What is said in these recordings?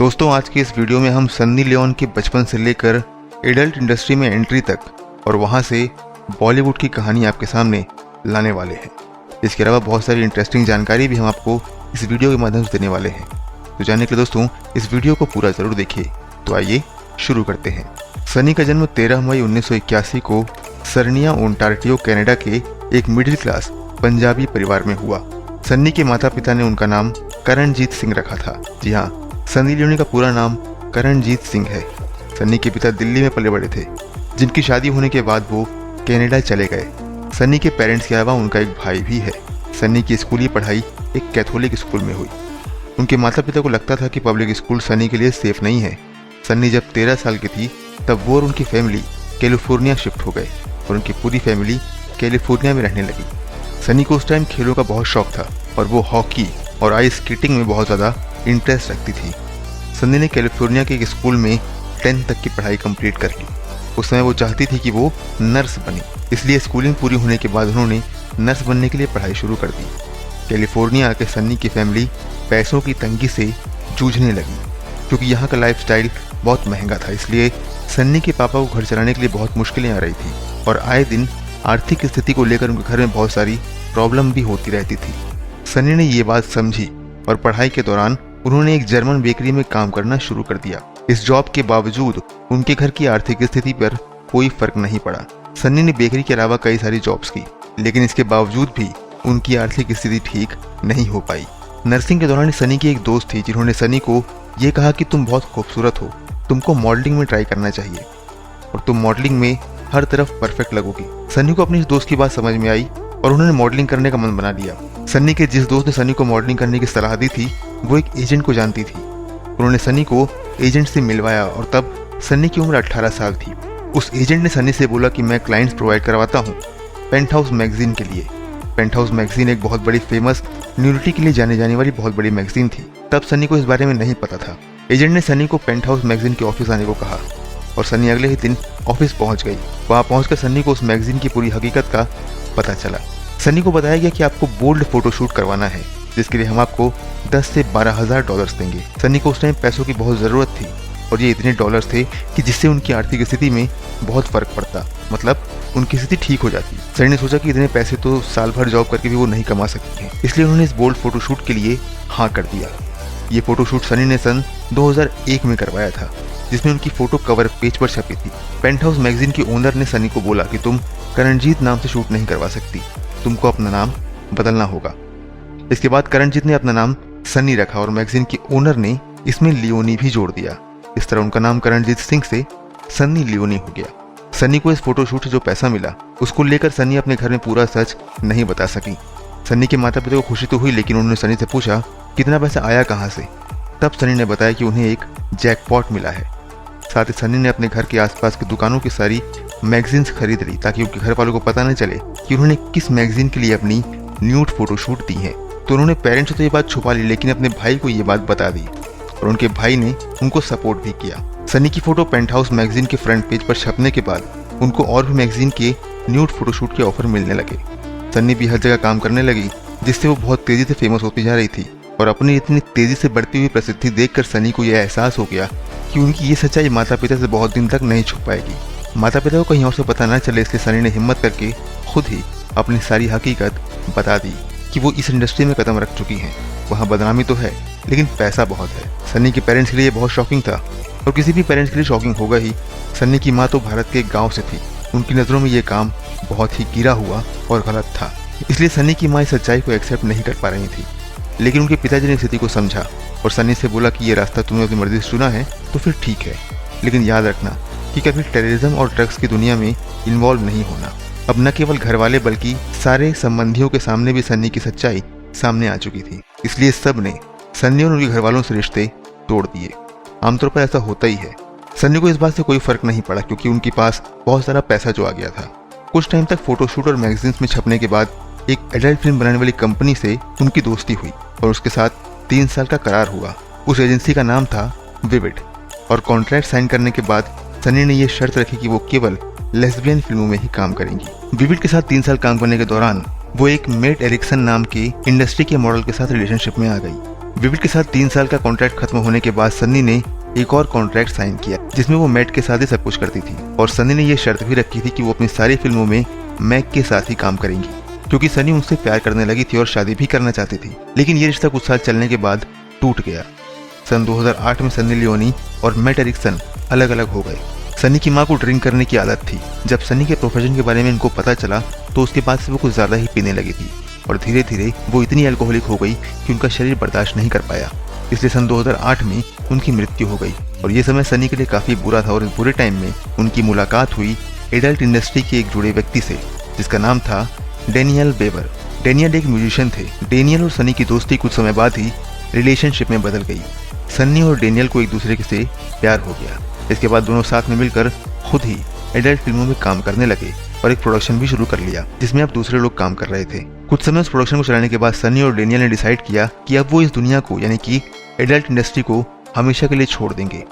दोस्तों, आज की इस वीडियो में हम सन्नी लियोन के बचपन से लेकर एडल्ट इंडस्ट्री में एंट्री तक और वहां से बॉलीवुड की कहानी आपके सामने लाने वाले हैं। इसके अलावा बहुत सारी इंटरेस्टिंग जानकारी भी हम आपको इस वीडियो के माध्यम से देने वाले हैं। तो जानने के लिए दोस्तों इस वीडियो को पूरा ज़रूर देखिए। तो आइए शुरू करते हैं। सन्नी का जन्म 13 मई 1981 को सरनिया ओंटारियो कनाडा के एक मिडिल क्लास पंजाबी परिवार में हुआ। सन्नी के माता पिता ने उनका नाम करणजीत सिंह रखा था। जी हाँ, सन्नी लियोनी का पूरा नाम करणजीत सिंह है। सन्नी के पिता दिल्ली में पले बड़े थे, जिनकी शादी होने के बाद वो कनाडा चले गए। सन्नी के पेरेंट्स के अलावा उनका एक भाई भी है। सन्नी की स्कूली पढ़ाई एक कैथोलिक स्कूल में हुई। उनके माता पिता को लगता था कि पब्लिक स्कूल सन्नी के लिए सेफ नहीं है। सन्नी जब 13 साल की थी तब वो और उनकी फैमिली कैलिफोर्निया शिफ्ट हो गए और उनकी पूरी फैमिली कैलिफोर्निया में रहने लगी। सन्नी को उस टाइम खेलों का बहुत शौक था और वो हॉकी और आइस स्केटिंग में बहुत ज़्यादा इंटरेस्ट रखती थी। सन्नी ने कैलिफोर्निया के एक स्कूल में 10th तक की पढ़ाई कंप्लीट कर ली। उस समय वो चाहती थी कि वो नर्स बने, इसलिए स्कूलिंग पूरी होने के बाद उन्होंने नर्स बनने के लिए पढ़ाई शुरू कर दी। कैलिफोर्निया आके सन्नी की फैमिली पैसों की तंगी से जूझने लगी, क्योंकि यहाँ का लाइफस्टाइल बहुत महंगा था। इसलिए सन्नी के पापा को घर चलाने के लिए बहुत मुश्किलें आ रही थी और आए दिन आर्थिक स्थिति को लेकर उनके घर में बहुत सारी प्रॉब्लम भी होती रहती थी। सन्नी ने ये बात समझी और पढ़ाई के दौरान उन्होंने एक जर्मन बेकरी में काम करना शुरू कर दिया। इस जॉब के बावजूद उनके घर की आर्थिक स्थिति पर कोई फर्क नहीं पड़ा। सन्नी ने बेकरी के अलावा कई सारी जॉब्स की, लेकिन इसके बावजूद भी उनकी आर्थिक स्थिति ठीक नहीं हो पाई। नर्सिंग के दौरान सन्नी की एक दोस्त थी, जिन्होंने सन्नी को ये कहा कि तुम बहुत खूबसूरत हो, तुमको मॉडलिंग में ट्राई करना चाहिए और तुम मॉडलिंग में हर तरफ परफेक्ट लगोगी। सन्नी को अपनी इस दोस्त की बात समझ में आई और उन्होंने मॉडलिंग करने का मन बना लिया। सन्नी के जिस दोस्त ने सन्नी को मॉडलिंग करने की सलाह दी थी वो एक एजेंट को जानती थी। उन्होंने सन्नी को एजेंट से मिलवाया और तब सन्नी की उम्र 18 साल थी। उस एजेंट ने सन्नी से बोला कि मैं क्लाइंट्स प्रोवाइड करवाता हूँ पेंट हाउस मैगजीन के लिए। पेंट हाउस मैगजीन एक बहुत बड़ी फेमस न्यूडिटी के लिए जाने जाने वाली बहुत बड़ी मैगजीन थी। तब सन्नी को इस बारे में नहीं पता था। एजेंट ने सन्नी को पेंट हाउस मैगजीन के ऑफिस आने को कहा और सन्नी अगले ही दिन ऑफिस पहुंच गई। वहां पहुंचकर सन्नी को उस मैगजीन की पूरी हकीकत का पता चला। सन्नी को बताया गया कि आपको बोल्ड फोटोशूट करवाना है, जिसके लिए हम आपको 10 से 12,000 डॉलर्स देंगे। सन्नी को उस टाइम पैसों की बहुत ज़रूरत थी और ये इतने डॉलर्स थे कि जिससे उनकी आर्थिक स्थिति में बहुत फ़र्क पड़ता, मतलब उनकी स्थिति ठीक हो जाती। सन्नी ने सोचा कि इतने पैसे तो साल भर जॉब करके भी वो नहीं कमा सकती हैं, इसलिए उन्होंने इस बोल्ड फोटोशूट के लिए हाँ कर दिया। ये फोटोशूट सन्नी ने सन 2001 में करवाया था, जिसमें उनकी फ़ोटो कवर पेज पर छपी थी। पेंट हाउस मैगजीन की ओनर ने सन्नी को बोला कि तुम करणजीत नाम से शूट नहीं करवा सकती, तुमको अपना नाम बदलना होगा। इसके बाद करणजीत ने अपना नाम सन्नी रखा और मैगजीन की ओनर ने इसमें लियोनी भी जोड़ दिया। इस तरह उनका नाम करणजीत सिंह से सन्नी लियोनी हो गया। सन्नी को इस फोटोशूट से जो पैसा मिला उसको लेकर सन्नी अपने घर में पूरा सच नहीं बता सकी। सन्नी के माता पिता को खुशी तो हुई, लेकिन उन्होंने सन्नी से पूछा कितना पैसा आया कहाँ से। तब सन्नी ने बताया कि उन्हें एक जैकपॉट मिला है। साथ ही सन्नी ने अपने घर के आसपास की दुकानों की सारी मैगजीन्स खरीद ली, ताकि उनके घर वालों को पता न चले कि उन्होंने किस मैगजीन के लिए अपनी न्यूड फोटोशूट दी है। तो उन्होंने पेरेंट्स से तो ये बात छुपा ली, लेकिन अपने भाई को ये बात बता दी और उनके भाई ने उनको सपोर्ट भी किया। सन्नी की फोटो पेंट हाउस मैगजीन के फ्रंट पेज पर छपने के बाद उनको और भी मैगजीन के न्यूड फोटोशूट के ऑफर मिलने लगे। सन्नी भी हर जगह काम करने लगी, जिससे वो बहुत तेजी से फेमस होती जा रही थी और अपनी इतनी तेजी से बढ़ती हुई प्रसिद्धि देखकर सन्नी को यह एहसास हो गया कि उनकी ये सच्चाई माता पिता से बहुत दिन तक नहीं छुप पाएगी। माता पिता को कहीं और से पता न चले, इसलिए सन्नी ने हिम्मत करके खुद ही अपनी सारी हकीकत बता दी कि वो इस इंडस्ट्री में कदम रख चुकी हैं। वहाँ बदनामी तो है, लेकिन पैसा बहुत है। सन्नी के पेरेंट्स के लिए बहुत शॉकिंग था और किसी भी पेरेंट्स के लिए शॉकिंग होगा ही। सन्नी की माँ तो भारत के एक गाँव से थी। उनकी नज़रों में ये काम बहुत ही गिरा हुआ और गलत था, इसलिए सन्नी की माँ इस सच्चाई को एक्सेप्ट नहीं कर पा रही थी। लेकिन उनके पिताजी ने स्थिति को समझा और सन्नी से बोला कि ये रास्ता तुमने अपनी मर्जी से चुना है तो फिर ठीक है, लेकिन याद रखना कि कभी टेररिज्म और ड्रग्स की दुनिया में इन्वॉल्व नहीं होना। अब न केवल घर वाले बल्कि सारे संबंधियों के सामने भी सन्नी की सच्चाई सामने आ चुकी थी, इसलिए सब ने सन्नी और उनके घर वालों से रिश्ते तोड़ दिए। आमतौर पर ऐसा होता ही है। सन्नी को इस बात से कोई फर्क नहीं पड़ा, क्योंकि उनके पास बहुत सारा पैसा जो आ गया था। कुछ टाइम तक फोटोशूट और मैगजीन्स में छपने के बाद एक एडल्ट फिल्म बनाने वाली कंपनी से उनकी दोस्ती हुई और उसके साथ 3 साल का करार हुआ। उस एजेंसी का नाम था विविड और कॉन्ट्रैक्ट साइन करने के बाद सन्नी ने यह शर्त रखी कि वो केवल लेस्बियन फिल्मों में ही काम करेंगी। विविड के साथ 3 साल काम करने के दौरान वो एक मेट एरिक्सन नाम के इंडस्ट्री के मॉडल के साथ रिलेशनशिप में आ गई। विविड के साथ 3 साल का कॉन्ट्रैक्ट खत्म होने के बाद सन्नी ने एक और कॉन्ट्रैक्ट साइन किया जिसमें वो मैट के साथ ही सब कुछ करती थी और सन्नी ने ये शर्त भी रखी थी कि वो अपनी सारी फिल्मों में मैक के साथ ही काम करेंगी क्योंकि सन्नी उनसे प्यार करने लगी थी और शादी भी करना चाहती थी। लेकिन ये रिश्ता कुछ साल चलने के बाद टूट गया। सन 2008 में सन्नी लियोनी और मैट एरिक्सन अलग अलग हो गए। सन्नी की माँ को ड्रिंक करने की आदत थी। जब सन्नी के प्रोफेशन के बारे में इनको पता चला तो उसके बाद से वो कुछ ज़्यादा ही पीने लगी थी और धीरे धीरे वो इतनी अल्कोहलिक हो गई कि उनका शरीर बर्दाश्त नहीं कर पाया। इसलिए सन 2008 में उनकी मृत्यु हो गई और ये समय सन्नी के लिए काफ़ी बुरा था और इस बुरे टाइम में उनकी मुलाकात हुई एडल्ट इंडस्ट्री के एक जुड़े व्यक्ति से जिसका नाम था डेनियल बेवर। डेनियल एक म्यूजिशियन थे। डेनियल और सन्नी की दोस्ती कुछ समय बाद ही रिलेशनशिप में बदल गई। सन्नी और डेनियल को एक दूसरे से प्यार हो गया। इसके बाद दोनों साथ में मिलकर खुद ही एडल्ट फिल्मों में काम करने लगे और एक प्रोडक्शन भी शुरू कर लिया जिसमें अब दूसरे लोग काम कर रहे थे। कुछ समय उस प्रोडक्शन को चलाने के बाद सन्नी और डेनियल ने डिसाइड किया कि अब वो इस दुनिया को यानी कि एडल्ट इंडस्ट्री को हमेशा के लिए छोड़ देंगे।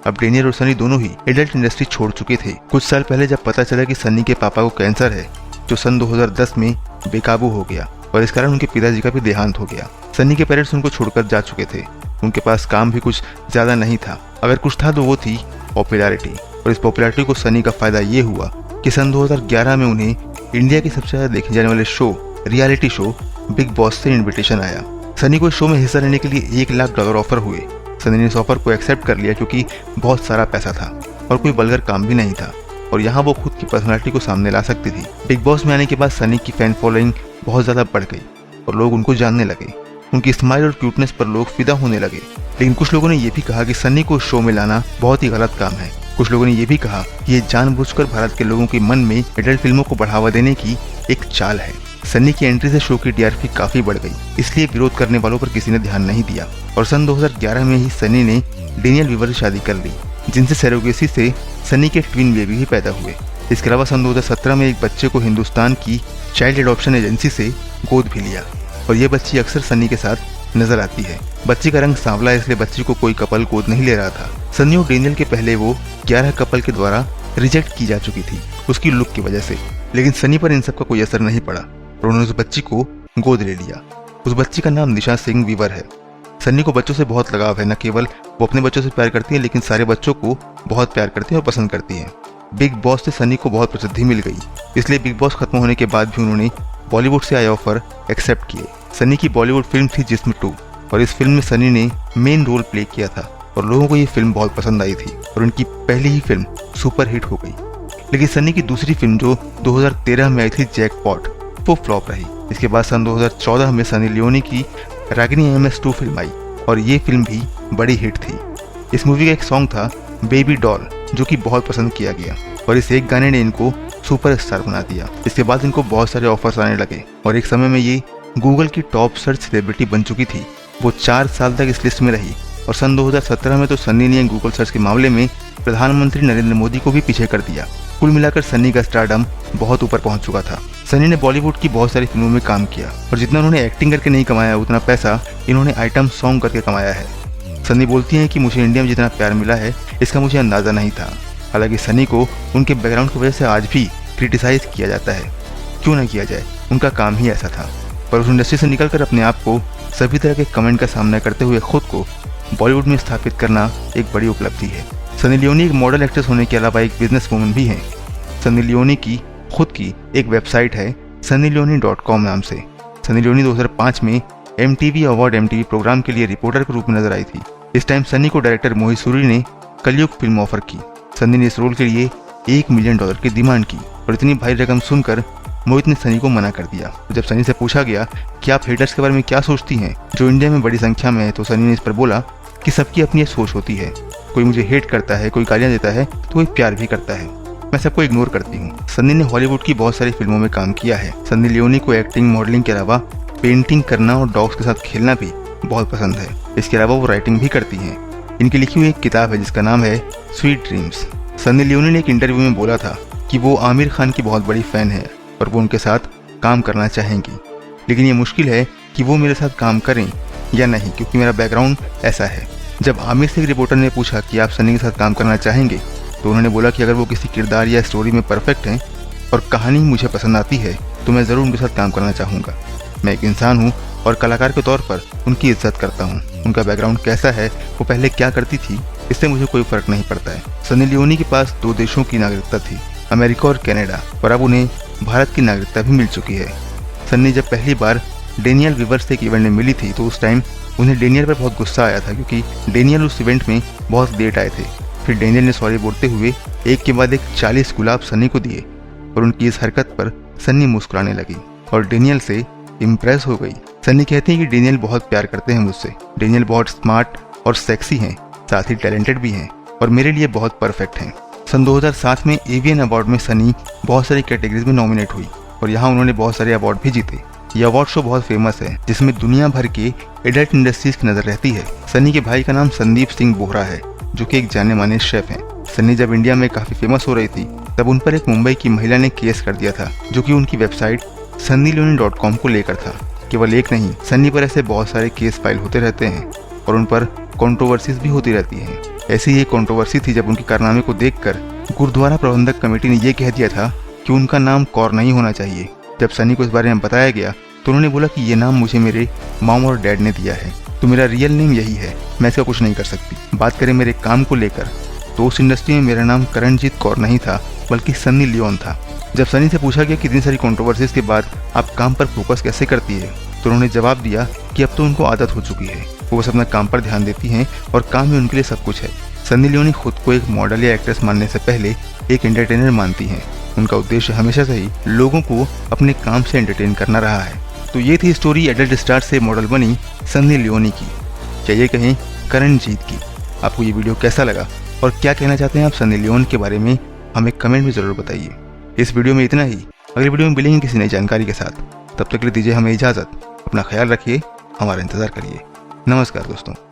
अब डेनियल और सन्नी दोनों ही एडल्ट इंडस्ट्री छोड़ चुके थे। कुछ साल पहले जब पता चला कि सन्नी के पापा को कैंसर है जो सन 2010 में बेकाबू हो गया और इस कारण उनके पिताजी का भी देहांत हो गया। सन्नी के पेरेंट्स उनको छोड़कर जा चुके थे। उनके पास काम भी कुछ ज्यादा नहीं था। अगर कुछ था तो वो थी पॉपुलैरिटी और इस पॉपुलैरिटी को सन्नी का फायदा ये हुआ कि सन 2011 में उन्हें इंडिया के सबसे ज्यादा देखे जाने वाले show reality show big boss से इन्विटेशन आया। सन्नी को इस शो में हिस्सा लेने के लिए $1 लाख ऑफर हुए। सन्नी ने इस ऑफर को एक्सेप्ट कर लिया क्योंकि बहुत सारा पैसा था और कोई वल्गर काम भी नहीं था और यहाँ वो खुद की पर्सनालिटी को सामने ला सकती थी। बिग बॉस में आने के बाद सन्नी की फैन फॉलोइंग बहुत ज्यादा बढ़ गई और लोग उनको जानने लगे। उनकी स्माइल और क्यूटनेस पर लोग फिदा होने लगे। लेकिन कुछ लोगों ने यह भी कहा कि सन्नी को शो में लाना बहुत ही गलत काम है। कुछ लोगों ने यह भी कहा कि ये जानबूझकर भारत के लोगों के मन में एडल्ट फिल्मों को बढ़ावा देने की एक चाल है। सन्नी की एंट्री से शो की टीआरपी काफी बढ़ गई, इसलिए विरोध करने वालों पर किसी ने ध्यान नहीं दिया और सन 2011 में ही सन्नी ने डेनियल वीवर से शादी कर ली जिनसे सरोगेसी से सन्नी के ट्विन बेबी भी पैदा हुए। इसके अलावा सन 2017 में एक बच्चे को हिंदुस्तान की चाइल्ड एडॉप्शन एजेंसी से गोद भी लिया और ये बच्ची अक्सर सन्नी के साथ नजर आती है। बच्ची का रंग सांवला है इसलिए बच्ची को कोई कपल गोद नहीं ले रहा था। सन्नी और डेनियल के पहले वो 11 कपल के द्वारा रिजेक्ट की जा चुकी थी उसकी लुक की वजह से, लेकिन सन्नी पर इन सब का कोई असर नहीं पड़ा और उन्होंने उस बच्ची को गोद ले लिया। उस बच्ची का नाम निशा सिंह वीवर है। सन्नी को बच्चों से बहुत लगाव है। न केवल वो अपने बच्चों से प्यार करती है लेकिन सारे बच्चों को बहुत प्यार करती है और पसंद करती है। बिग बॉस से सन्नी को बहुत प्रसिद्धि मिल गई, इसलिए बिग बॉस खत्म होने के बाद भी उन्होंने बॉलीवुड से आए ऑफर एक्सेप्ट किए। सन्नी की बॉलीवुड फिल्म थी जिस्म 2 और इस फिल्म में सन्नी ने मेन रोल प्ले किया था और लोगों को ये फिल्म बहुत पसंद आई थी और उनकी पहली ही फिल्म सुपर हिट हो गई। लेकिन सन्नी की दूसरी फिल्म जो 2013 में आई थी जैकपॉट, वो फ्लॉप रही। इसके बाद सन 2014 में सनी लियोनी की रागिनी MS2 फिल्म आई और ये फिल्म भी बड़ी हिट थी। इस मूवी का एक सॉन्ग था बेबी डॉल जो कि बहुत पसंद किया गया और इस एक गाने ने इनको सुपरस्टार बना दिया। इसके बाद इनको बहुत सारे ऑफर्स आने लगे और एक समय में ये गूगल की टॉप सर्च सेलिब्रिटी बन चुकी थी। वो 4 साल तक इस लिस्ट में रही और सन 2017 में तो सन्नी ने गूगल सर्च के मामले में प्रधानमंत्री नरेंद्र मोदी को भी पीछे कर दिया। कुल मिलाकर सन्नी का स्टारडम बहुत ऊपर पहुंच चुका था। सन्नी ने बॉलीवुड की बहुत सारी फिल्मों में काम किया और जितना उन्होंने एक्टिंग करके नहीं कमाया उतना पैसा इन्होंने आइटम सॉन्ग करके कमाया है। सन्नी बोलती हैं कि मुझे इंडिया में जितना प्यार मिला है इसका मुझे अंदाजा नहीं था। हालांकि सन्नी को उनके बैकग्राउंड की वजह से आज भी क्रिटिसाइज किया जाता है। क्यों ना किया जाए, उनका काम ही ऐसा था। पर उस इंडस्ट्री से निकलकर अपने आप को सभी तरह के कमेंट का सामना करते हुए खुद को बॉलीवुड में स्थापित करना एक बड़ी उपलब्धि है। सनी लियोनी एक मॉडल एक्ट्रेस होने के अलावा एक बिजनेस वूमन भी हैं। सनी लियोनी की खुद की एक वेबसाइट है sunnyleone.com नाम से। सनी लियोनी 2005 में MTV अवार्ड MTV प्रोग्राम के लिए रिपोर्टर के रूप में नजर आई थी। इस टाइम सनी को डायरेक्टर मोहित सूरी ने कलयुग फिल्म ऑफर की। सनी ने इस रोल के लिए $1 मिलियन की डिमांड की और इतनी भारी रकम सुनकर मोहित ने सनी को मना कर दिया। जब सनी से पूछा गया कि आप हेटर्स के बारे में क्या सोचती हैं जो इंडिया में बड़ी संख्या में है, तो सनी ने इस पर बोला कि सबकी अपनी एक सोच होती है। कोई मुझे हेट करता है, कोई गालियां देता है तो कोई प्यार भी करता है। मैं सबको इग्नोर करती हूँ। सनी ने हॉलीवुड की बहुत सारी फिल्मों में काम किया है। सनी लियोनी को एक्टिंग, मॉडलिंग के अलावा पेंटिंग करना और डॉग्स के साथ खेलना भी बहुत पसंद है। इसके अलावा वो राइटिंग भी करती हैं। इनकी लिखी हुई एक किताब है जिसका नाम है स्वीट ड्रीम्स। सनी लियोनी ने एक इंटरव्यू में बोला था कि वो आमिर खान की बहुत बड़ी फैन है और वो उनके साथ काम करना चाहेंगी, लेकिन ये मुश्किल है कि वो मेरे साथ काम करें या नहीं क्योंकि मेरा बैकग्राउंड ऐसा है। जब आमिर से एक रिपोर्टर ने पूछा कि आप सनी के साथ काम करना चाहेंगे तो उन्होंने बोला कि अगर वो किसी किरदार या स्टोरी में परफेक्ट हैं और कहानी मुझे पसंद आती है तो मैं ज़रूर उनके साथ काम करना चाहूँगा। मैं एक इंसान हूँ और कलाकार के तौर पर उनकी इज्जत करता हूँ। उनका बैकग्राउंड कैसा है, वो पहले क्या करती थी, इससे मुझे कोई फर्क नहीं पड़ता है। सनी लियोनी के पास 2 देशों की नागरिकता थी, अमेरिका और कनाडा, और अब उन्हें भारत की नागरिकता भी मिल चुकी है। सन्नी जब पहली बार डेनियल विवर्स से एक इवेंट में मिली थी तो उस टाइम उन्हें डेनियल पर बहुत गुस्सा आया था, क्योंकि डेनियल उस इवेंट में बहुत लेट आए थे। फिर डेनियल ने सॉरी बोलते हुए एक के बाद एक 40 गुलाब सन्नी को दिए और उनकी इस हरकत पर सन्नी मुस्कुराने लगी और डेनियल से इम्प्रेस हो गई। सन्नी कहती है कि डेनियल बहुत प्यार करते हैं मुझसे। डेनियल बहुत स्मार्ट और सेक्सी हैं, साथ ही टैलेंटेड भी हैं और मेरे लिए बहुत परफेक्ट हैं। सन 2007 में एवियन अवार्ड में सनी बहुत सारी कैटेगरीज में नॉमिनेट हुई और यहाँ उन्होंने बहुत सारे अवार्ड भी जीते। ये अवार्ड शो बहुत फेमस है, जिसमें दुनिया भर के एडल्ट इंडस्ट्रीज की नजर रहती है। सनी के भाई का नाम संदीप सिंह बोहरा है, जो कि एक जाने माने शेफ हैं। सनी जब इंडिया में काफी फेमस हो रही थी तब उन पर एक मुंबई की महिला ने केस कर दिया था, जो कि उनकी वेबसाइट sunnyleone.com को लेकर था। केवल एक नहीं, सन्नी पर ऐसे बहुत सारे केस फाइल होते रहते हैं और उन पर कंट्रोवर्सीज भी होती रहती हैं। ऐसी ही एक कंट्रोवर्सी थी जब उनके कारनामे को देखकर गुरुद्वारा प्रबंधक कमेटी ने यह कह दिया था कि उनका नाम कौर नहीं होना चाहिए। जब सनी को इस बारे में बताया गया तो उन्होंने बोला कि ये नाम मुझे मेरे मॉम और डैड ने दिया है, तो मेरा रियल नेम यही है, मैं इसका कुछ नहीं कर सकती। बात करें मेरे काम को लेकर तो उस इंडस्ट्री में मेरा नाम करणजीत कौर नहीं था, बल्कि सन्नी लियोन था। जब सनी से पूछा गया कि इतनी सारी कंट्रोवर्सीज के बाद आप काम पर फोकस कैसे करती है, तो उन्होंने जवाब दिया कि अब तो उनको आदत हो चुकी है, वो बस अपना काम पर ध्यान देती हैं और काम ही उनके लिए सब कुछ है। सन्नी लियोनी खुद को एक मॉडल या एक्ट्रेस मानने से पहले एक एंटरटेनर मानती हैं। उनका उद्देश्य हमेशा से ही लोगों को अपने काम से एंटरटेन करना रहा है। तो ये थी स्टोरी एडल्ट स्टार से मॉडल बनी सन्नी लियोनी की, चाहिए कहें करणजीत की। आपको ये वीडियो कैसा लगा और क्या कहना चाहते हैं आप सन्नी लियोन के बारे में, हमें कमेंट में ज़रूर बताइए। इस वीडियो में इतना ही, अगली वीडियो में मिलेंगे किसी नई जानकारी के साथ। तब तक के लिए दीजिए हमें इजाज़त। अपना ख्याल रखिए, हमारा इंतज़ार करिए। नमस्कार दोस्तों।